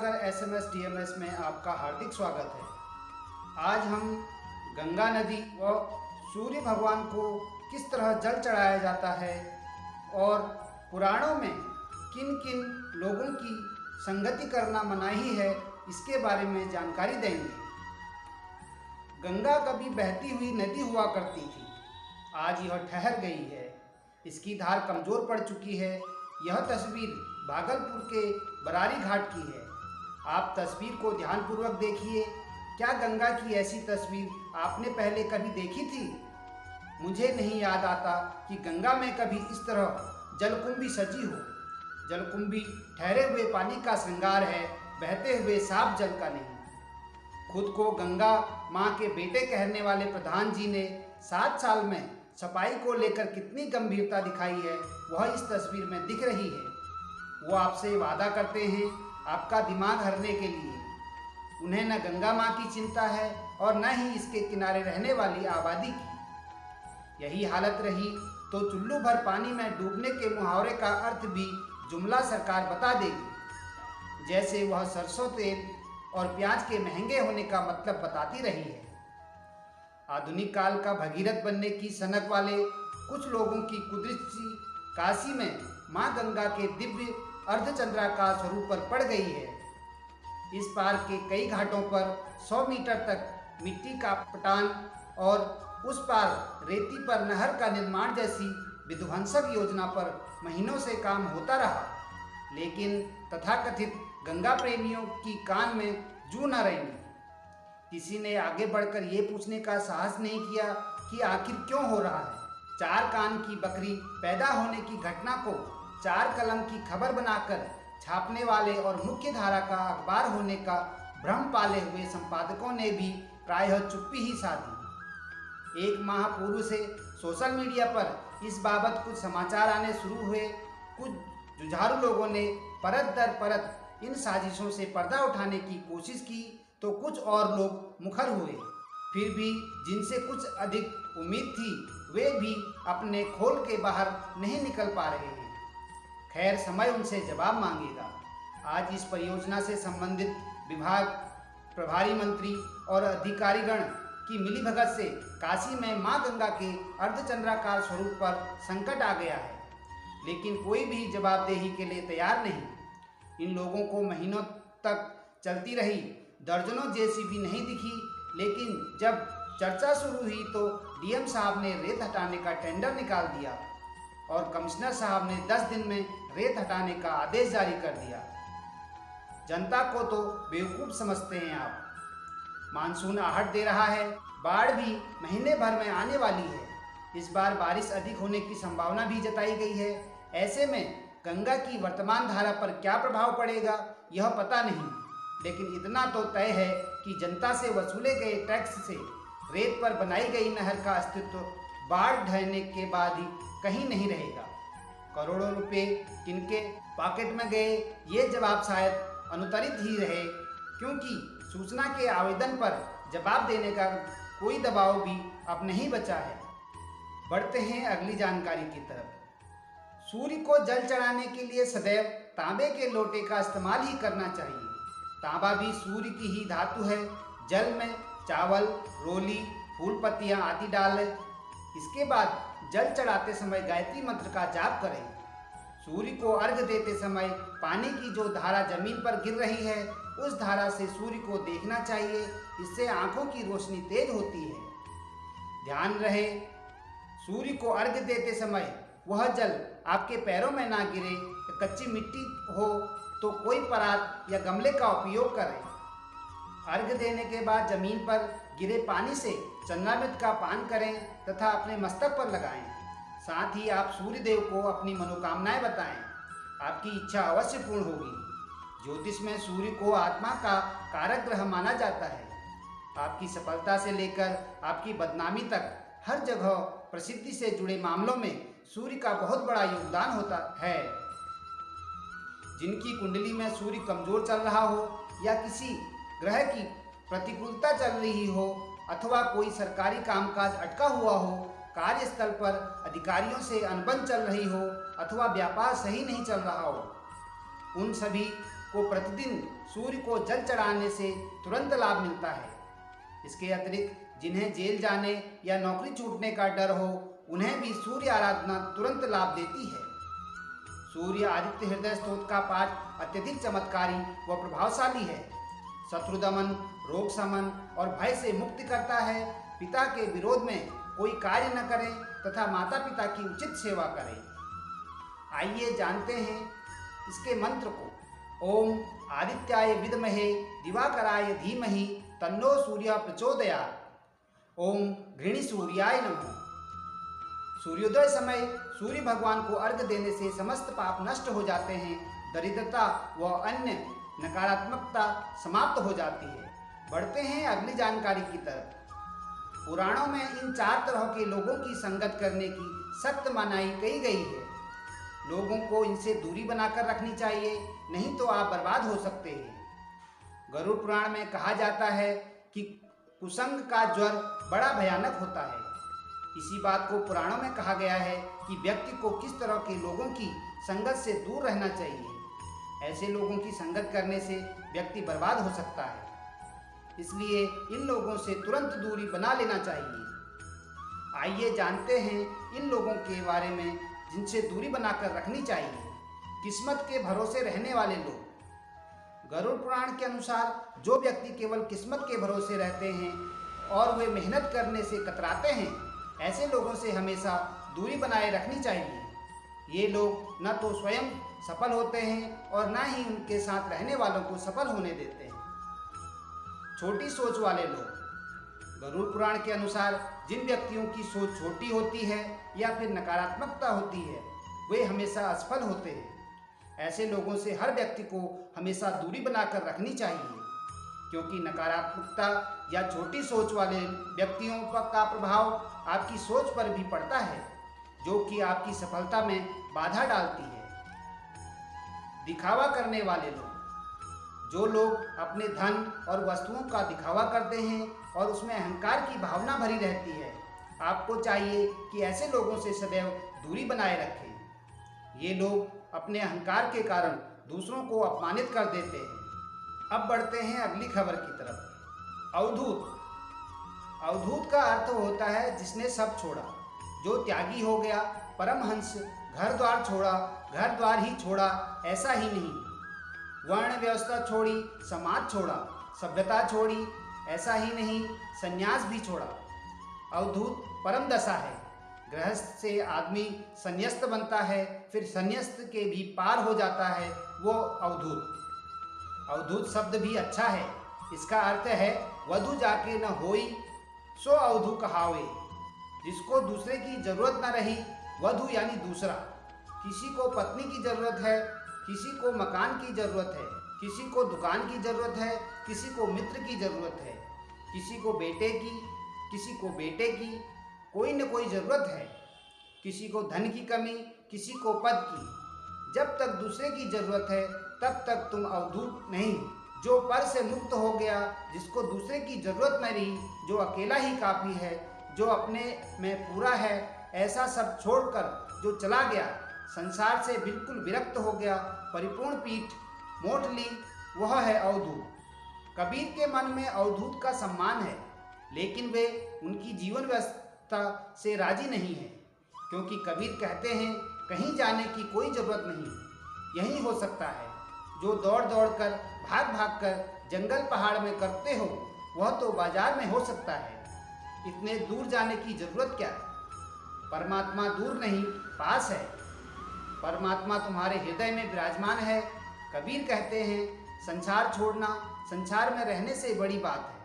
सागर SMS DMs में आपका हार्दिक स्वागत है। आज हम गंगा नदी व सूर्य भगवान को किस तरह जल चढ़ाया जाता है और पुराणों में किन किन लोगों की संगति करना मनाही है, इसके बारे में जानकारी देंगे। गंगा कभी बहती हुई नदी हुआ करती थी, आज यह ठहर गई है। इसकी धार कमजोर पड़ चुकी है। यह तस्वीर भागलपुर के बरारी घाट की है। आप तस्वीर को ध्यानपूर्वक देखिए। क्या गंगा की ऐसी तस्वीर आपने पहले कभी देखी थी? मुझे नहीं याद आता कि गंगा में कभी इस तरह जलकुंभी सजी हो। जलकुंभी ठहरे हुए पानी का श्रृंगार है, बहते हुए साफ जल का नहीं। खुद को गंगा माँ के बेटे कहने वाले प्रधान जी ने 7 साल में सफाई को लेकर कितनी गंभीरता दिखाई है, वह इस तस्वीर में दिख रही है। वो आपसे वादा करते हैं आपका दिमाग हरने के लिए। उन्हें न गंगा माँ की चिंता है और न ही इसके किनारे रहने वाली आबादी की। यही हालत रही तो चुल्लू भर पानी में डूबने के मुहावरे का अर्थ भी जुमला सरकार बता देगी, जैसे वह सरसों तेल और प्याज के महंगे होने का मतलब बताती रही है। आधुनिक काल का भगीरथ बनने की सनक वाले कुछ लोगों की कुदृष्टि काशी में माँ गंगा के दिव्य अर्धचंद्राकार स्वरूप पर पड़ गई है। इस पार के कई घाटों पर 100 मीटर तक मिट्टी का पटान और उस पार रेती पर नहर का निर्माण जैसी विध्वंसक योजना पर महीनों से काम होता रहा, लेकिन तथाकथित गंगा प्रेमियों की कान में जू न रेंगी। किसी ने आगे बढ़कर ये पूछने का साहस नहीं किया कि आखिर क्यों हो रहा है। 4 कान की बकरी पैदा होने की घटना को 4 कलम की खबर बनाकर छापने वाले और मुख्य धारा का अखबार होने का भ्रम पाले हुए संपादकों ने भी प्रायः चुप्पी ही साधी। 1 माह पूर्व से सोशल मीडिया पर इस बाबत कुछ समाचार आने शुरू हुए। कुछ जुझारू लोगों ने परत दर परत इन साजिशों से पर्दा उठाने की कोशिश की, तो कुछ और लोग मुखर हुए। फिर भी जिनसे कुछ अधिक उम्मीद थी, वे भी अपने खोल के बाहर नहीं निकल पा रहे हैं। खैर, समय उनसे जवाब मांगेगा। आज इस परियोजना से संबंधित विभाग, प्रभारी मंत्री और अधिकारीगण की मिलीभगत से काशी में माँ गंगा के अर्धचंद्राकार स्वरूप पर संकट आ गया है, लेकिन कोई भी जवाबदेही के लिए तैयार नहीं। इन लोगों को महीनों तक चलती रही दर्जनों जेसीबी नहीं दिखी, लेकिन जब चर्चा शुरू हुई तो डीएम साहब ने रेत हटाने का टेंडर निकाल दिया और कमिश्नर साहब ने 10 दिन में रेत हटाने का आदेश जारी कर दिया। जनता को तो बेवकूफ़ समझते हैं आप। मानसून आहट दे रहा है, बाढ़ भी महीने भर में आने वाली है। इस बार बारिश अधिक होने की संभावना भी जताई गई है। ऐसे में गंगा की वर्तमान धारा पर क्या प्रभाव पड़ेगा, यह पता नहीं, लेकिन इतना तो तय है कि जनता से वसूले गए टैक्स से रेत पर बनाई गई नहर का अस्तित्व बाढ़ ढहने के बाद ही कहीं नहीं रहेगा। करोड़ों रुपए किनके पॉकेट में गए, ये जवाब शायद अनुत्तरित ही रहे, क्योंकि सूचना के आवेदन पर जवाब देने का कोई दबाव भी अब नहीं बचा है। बढ़ते हैं अगली जानकारी की तरफ। सूर्य को जल चढ़ाने के लिए सदैव तांबे के लोटे का इस्तेमाल ही करना चाहिए। तांबा भी सूर्य की ही धातु है। जल में चावल, रोली, फूल पत्तियाँ आदि डालें। इसके बाद जल चढ़ाते समय गायत्री मंत्र का जाप करें। सूर्य को अर्घ्य देते समय पानी की जो धारा जमीन पर गिर रही है, उस धारा से सूर्य को देखना चाहिए। इससे आंखों की रोशनी तेज होती है। ध्यान रहे, सूर्य को अर्घ्य देते समय वह जल आपके पैरों में ना गिरे। कच्ची मिट्टी हो तो कोई परात या गमले का उपयोग करें। अर्घ्य देने के बाद जमीन पर गिरे पानी से चंद्रामृत का पान करें तथा अपने मस्तक पर लगाएं। साथ ही आप सूर्य देव को अपनी मनोकामनाएं बताएं। आपकी इच्छा अवश्य पूर्ण होगी। ज्योतिष में सूर्य को आत्मा का कारक ग्रह माना जाता है। आपकी सफलता से लेकर आपकी बदनामी तक हर जगह प्रसिद्धि से जुड़े मामलों में सूर्य का बहुत बड़ा योगदान होता है। जिनकी कुंडली में सूर्य कमजोर चल रहा हो या किसी ग्रह की प्रतिकूलता चल रही हो अथवा कोई सरकारी कामकाज अटका हुआ हो, कार्यस्थल पर अधिकारियों से अनबन चल रही हो अथवा व्यापार सही नहीं चल रहा हो, उन सभी को प्रतिदिन सूर्य को जल चढ़ाने से तुरंत लाभ मिलता है। इसके अतिरिक्त जिन्हें जेल जाने या नौकरी छूटने का डर हो, उन्हें भी सूर्य आराधना तुरंत लाभ देती है। सूर्य आदित्य हृदय स्तोत्र का पाठ अत्यधिक चमत्कारी व प्रभावशाली है। शत्रु दमन, रोग शमन और भय से मुक्ति करता है। पिता के विरोध में कोई कार्य न करें तथा माता पिता की उचित सेवा करें। आइए जानते हैं इसके मंत्र को। ओम आदित्याय विद्महे दिवाकराय धीमहि तन्नो सूर्य प्रचोदयात्। ओम घृणी सूर्याय नमः। सूर्योदय समय सूर्य भगवान को अर्घ्य देने से समस्त पाप नष्ट हो जाते हैं, दरिद्रता व अन्य नकारात्मकता समाप्त हो जाती है। बढ़ते हैं अगली जानकारी की तरफ। पुराणों में इन 4 तरह के लोगों की संगत करने की सख्त मनाही कही गई है। लोगों को इनसे दूरी बनाकर रखनी चाहिए, नहीं तो आप बर्बाद हो सकते हैं। गरुड़ पुराण में कहा जाता है कि कुसंग का ज्वर बड़ा भयानक होता है। इसी बात को पुराणों में कहा गया है कि व्यक्ति को किस तरह के लोगों की संगत से दूर रहना चाहिए। ऐसे लोगों की संगत करने से व्यक्ति बर्बाद हो सकता है, इसलिए इन लोगों से तुरंत दूरी बना लेना चाहिए। आइए जानते हैं इन लोगों के बारे में जिनसे दूरी बनाकर रखनी चाहिए। किस्मत के भरोसे रहने वाले लोग। गरुड़ पुराण के अनुसार जो व्यक्ति केवल किस्मत के भरोसे रहते हैं और वे मेहनत करने से कतराते हैं, ऐसे लोगों से हमेशा दूरी बनाए रखनी चाहिए। ये लोग न तो स्वयं सफल होते हैं और न ही उनके साथ रहने वालों को सफल होने देते हैं। छोटी सोच वाले लोग। गरुड़ पुराण के अनुसार जिन व्यक्तियों की सोच छोटी होती है या फिर नकारात्मकता होती है, वे हमेशा असफल होते हैं। ऐसे लोगों से हर व्यक्ति को हमेशा दूरी बनाकर रखनी चाहिए, क्योंकि नकारात्मकता या छोटी सोच वाले व्यक्तियों का प्रभाव आपकी सोच पर भी पड़ता है, जो कि आपकी सफलता में बाधा डालती है। दिखावा करने वाले लोग। जो लोग अपने धन और वस्तुओं का दिखावा करते हैं और उसमें अहंकार की भावना भरी रहती है, आपको चाहिए कि ऐसे लोगों से सदैव दूरी बनाए रखें। ये लोग अपने अहंकार के कारण दूसरों को अपमानित कर देते हैं। अब बढ़ते हैं अगली खबर की तरफ। अवधूत। अवधूत का अर्थ होता है जिसने सब छोड़ा, जो त्यागी हो गया। परमहंस। घर द्वार छोड़ा, घर द्वार ही छोड़ा, ऐसा ही नहीं, वर्ण व्यवस्था छोड़ी, समाज छोड़ा, सभ्यता छोड़ी, ऐसा ही नहीं, संन्यास भी छोड़ा। अवधूत परम दशा है। गृहस्थ से आदमी संन्यस्त बनता है, फिर संन्यस्त के भी पार हो जाता है, वो अवधूत। अवधूत शब्द भी अच्छा है। इसका अर्थ है वधु जाके न होई सो अवधू कहावे। जिसको दूसरे की जरूरत न रही, वधु यानी दूसरा। किसी को पत्नी की जरूरत है, किसी को मकान की जरूरत है, किसी को दुकान की जरूरत है, किसी को मित्र की जरूरत है, किसी को बेटे की, किसी को बेटे की, कोई न कोई जरूरत है। किसी को धन की कमी, किसी को पद की। जब तक दूसरे की जरूरत है तब तक तुम अवधूत नहीं। जो पर से मुक्त हो गया, जिसको दूसरे की जरूरत न रही, जो अकेला ही काफी है, जो अपने में पूरा है, ऐसा सब छोड़कर जो चला गया, संसार से बिल्कुल विरक्त हो गया, परिपूर्ण पीठ मोट ली, वह है अवधूत। कबीर के मन में अवधूत का सम्मान है, लेकिन वे उनकी जीवन व्यवस्था से राजी नहीं है, क्योंकि कबीर कहते हैं कहीं जाने की कोई जरूरत नहीं, यही हो सकता है। जो दौड़ दौड़ कर, भाग भाग कर जंगल पहाड़ में करते हो, वह तो बाजार में हो सकता है। इतने दूर जाने की जरूरत क्या है? परमात्मा दूर नहीं, पास है। परमात्मा तुम्हारे हृदय में विराजमान है। कबीर कहते हैं संसार छोड़ना संसार में रहने से बड़ी बात है,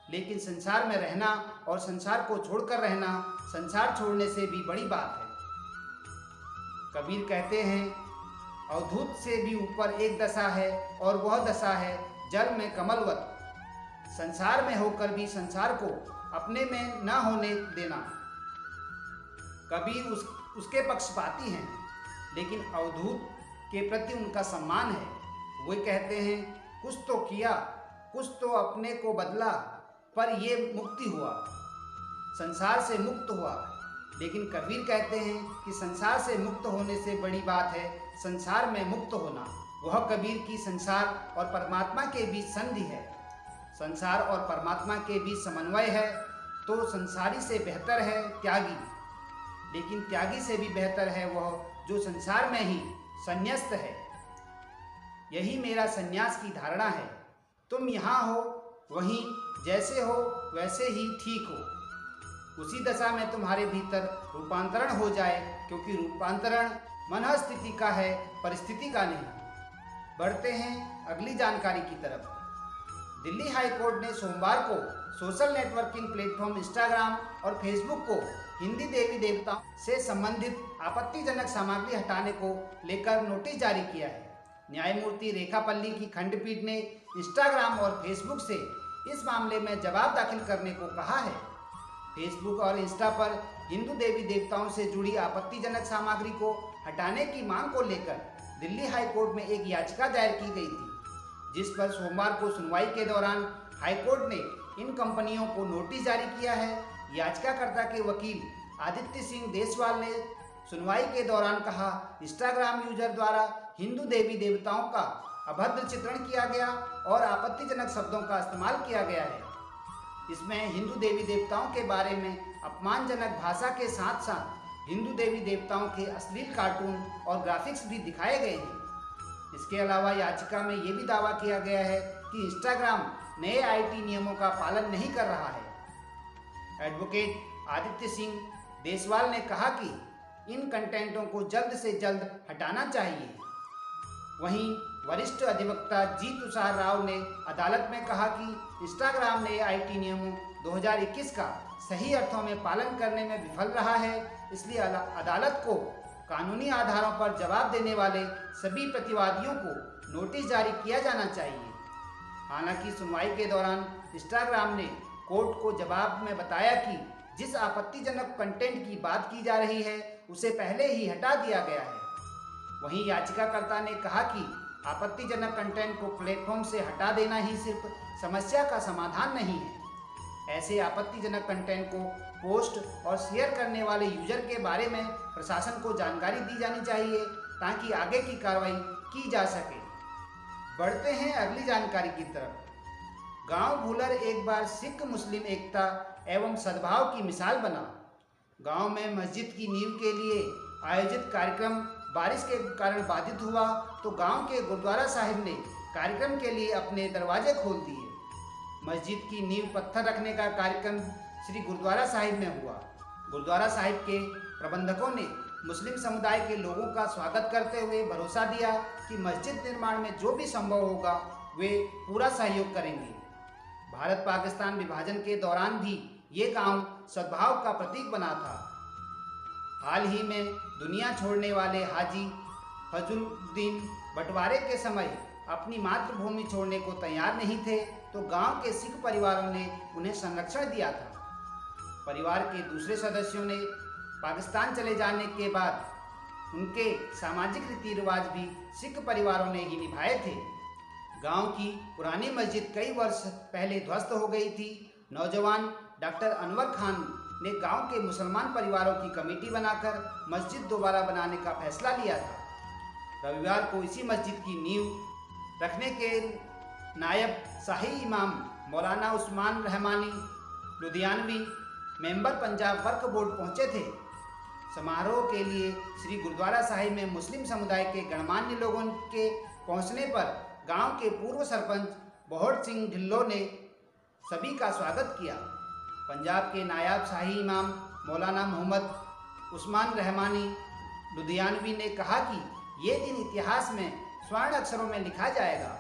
लेकिन संसार में रहना और संसार को छोड़कर रहना संसार छोड़ने से भी बड़ी बात है। कबीर कहते हैं अवधूत से भी ऊपर एक दशा है, और वह दशा है जल में कमलवत। संसार में होकर भी संसार को अपने में न होने देना। कबीर उसके पक्षपाती हैं, लेकिन अवधूत के प्रति उनका सम्मान है। वे कहते हैं कुछ तो किया, कुछ तो अपने को बदला, पर ये मुक्ति हुआ, संसार से मुक्त हुआ। लेकिन कबीर कहते हैं कि संसार से मुक्त होने से बड़ी बात है संसार में मुक्त होना। वह कबीर की संसार और परमात्मा के बीच संधि है। संसार और परमात्मा के बीच समन्वय है तो संसारी से बेहतर है त्यागी, लेकिन त्यागी से भी बेहतर है वह जो संसार में ही संन्यस्त है। यही मेरा संन्यास की धारणा है। तुम यहाँ हो, वहीं जैसे हो वैसे ही ठीक हो। उसी दशा में तुम्हारे भीतर रूपांतरण हो जाए, क्योंकि रूपांतरण मन स्थिति का है, परिस्थिति का नहीं। बढ़ते हैं अगली जानकारी की तरफ। दिल्ली हाई कोर्ट ने सोमवार को सोशल नेटवर्किंग प्लेटफॉर्म इंस्टाग्राम और फेसबुक को हिंदी देवी देवताओं से संबंधित आपत्तिजनक सामग्री हटाने को लेकर नोटिस जारी किया है। न्यायमूर्ति रेखापल्ली की खंडपीठ ने इंस्टाग्राम और फेसबुक से इस मामले में जवाब दाखिल करने को कहा है। फेसबुक और इंस्टा पर हिंदू देवी देवताओं से जुड़ी आपत्तिजनक सामग्री को हटाने की मांग को लेकर दिल्ली हाई कोर्ट में एक याचिका दायर की गई थी, जिस पर सोमवार को सुनवाई के दौरान हाई कोर्ट ने इन कंपनियों को नोटिस जारी किया है। याचिकाकर्ता के वकील आदित्य सिंह देसवाल ने सुनवाई के दौरान कहा, इंस्टाग्राम यूजर द्वारा हिंदू देवी देवताओं का अभद्र चित्रण किया गया और आपत्तिजनक शब्दों का इस्तेमाल किया गया है। इसमें हिंदू देवी देवताओं के बारे में अपमानजनक भाषा के साथ साथ हिंदू देवी देवताओं के अश्लील कार्टून और ग्राफिक्स भी दिखाए गए हैं। इसके अलावा याचिका में ये भी दावा किया गया है कि इंस्टाग्राम नए आईटी नियमों का पालन नहीं कर रहा है। एडवोकेट आदित्य सिंह देसवाल ने कहा कि इन कंटेंटों को जल्द से जल्द हटाना चाहिए। वहीं वरिष्ठ अधिवक्ता जी तुषार राव ने अदालत में कहा कि इंस्टाग्राम ने आईटी नियमों 2021 का सही अर्थों में पालन करने में विफल रहा है, इसलिए अदालत को कानूनी आधारों पर जवाब देने वाले सभी प्रतिवादियों को नोटिस जारी किया जाना चाहिए। हालांकि सुनवाई के दौरान इंस्टाग्राम ने कोर्ट को जवाब में बताया कि जिस आपत्तिजनक कंटेंट की बात की जा रही है उसे पहले ही हटा दिया गया है। वहीं याचिकाकर्ता ने कहा कि आपत्तिजनक कंटेंट को प्लेटफॉर्म से हटा देना ही सिर्फ समस्या का समाधान नहीं है। ऐसे आपत्तिजनक कंटेंट को पोस्ट और शेयर करने वाले यूजर के बारे में प्रशासन को जानकारी दी जानी चाहिए ताकि आगे की कार्रवाई की जा सके। बढ़ते हैं अगली जानकारी की तरफ। गांव भूलर एक बार सिख मुस्लिम एकता एवं सद्भाव की मिसाल बना। गांव में मस्जिद की नींव के लिए आयोजित कार्यक्रम बारिश के कारण बाधित हुआ तो गांव के गुरुद्वारा साहिब ने कार्यक्रम के लिए अपने दरवाजे खोल दिए। मस्जिद की नींव पत्थर रखने का कार्यक्रम श्री गुरुद्वारा साहिब में हुआ। गुरुद्वारा साहिब के प्रबंधकों ने मुस्लिम समुदाय के लोगों का स्वागत करते हुए भरोसा दिया कि मस्जिद निर्माण में जो भी संभव होगा वे पूरा सहयोग करेंगे। भारत पाकिस्तान विभाजन के दौरान भी ये गांव सद्भाव का प्रतीक बना था। हाल ही में दुनिया छोड़ने वाले हाजी फजलुद्दीन बंटवारे के समय अपनी मातृभूमि छोड़ने को तैयार नहीं थे तो गांव के सिख परिवारों ने उन्हें संरक्षण दिया था। परिवार के दूसरे सदस्यों ने पाकिस्तान चले जाने के बाद उनके सामाजिक रीति रिवाज भी सिख परिवारों ने ही निभाए थे। गांव की पुरानी मस्जिद कई वर्ष पहले ध्वस्त हो गई थी। नौजवान डॉक्टर अनवर खान ने गांव के मुसलमान परिवारों की कमेटी बनाकर मस्जिद दोबारा बनाने का फैसला लिया था। रविवार को इसी मस्जिद की नींव रखने के नायब शाही इमाम मौलाना उस्मान रहमानी लुधियानवी मेंबर पंजाब वक्फ बोर्ड पहुंचे थे। समारोह के लिए श्री गुरुद्वारा साहिब में मुस्लिम समुदाय के गणमान्य लोगों के पहुंचने पर गांव के पूर्व सरपंच बहोड़ सिंह ढिल्लों ने सभी का स्वागत किया। पंजाब के नायब शाही इमाम मौलाना मोहम्मद उस्मान रहमानी लुधियानवी ने कहा कि ये दिन इतिहास में स्वर्ण अक्षरों में लिखा जाएगा।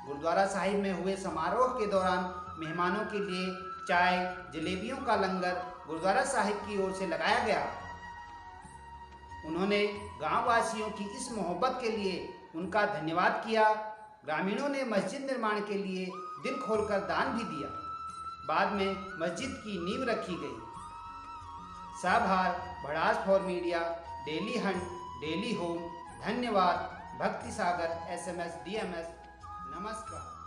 गुरुद्वारा साहिब में हुए समारोह के दौरान मेहमानों के लिए चाय जलेबियों का लंगर गुरुद्वारा साहिब की ओर से लगाया गया। उन्होंने गांव वासियों की इस मोहब्बत के लिए उनका धन्यवाद किया। ग्रामीणों ने मस्जिद निर्माण के लिए दिल खोलकर दान भी दिया। बाद में मस्जिद की नींव रखी गई। साभार भड़ास for media, daily Hunt, daily home. धन्यवाद। भक्ति सागर SMS DMS। नमस्कार।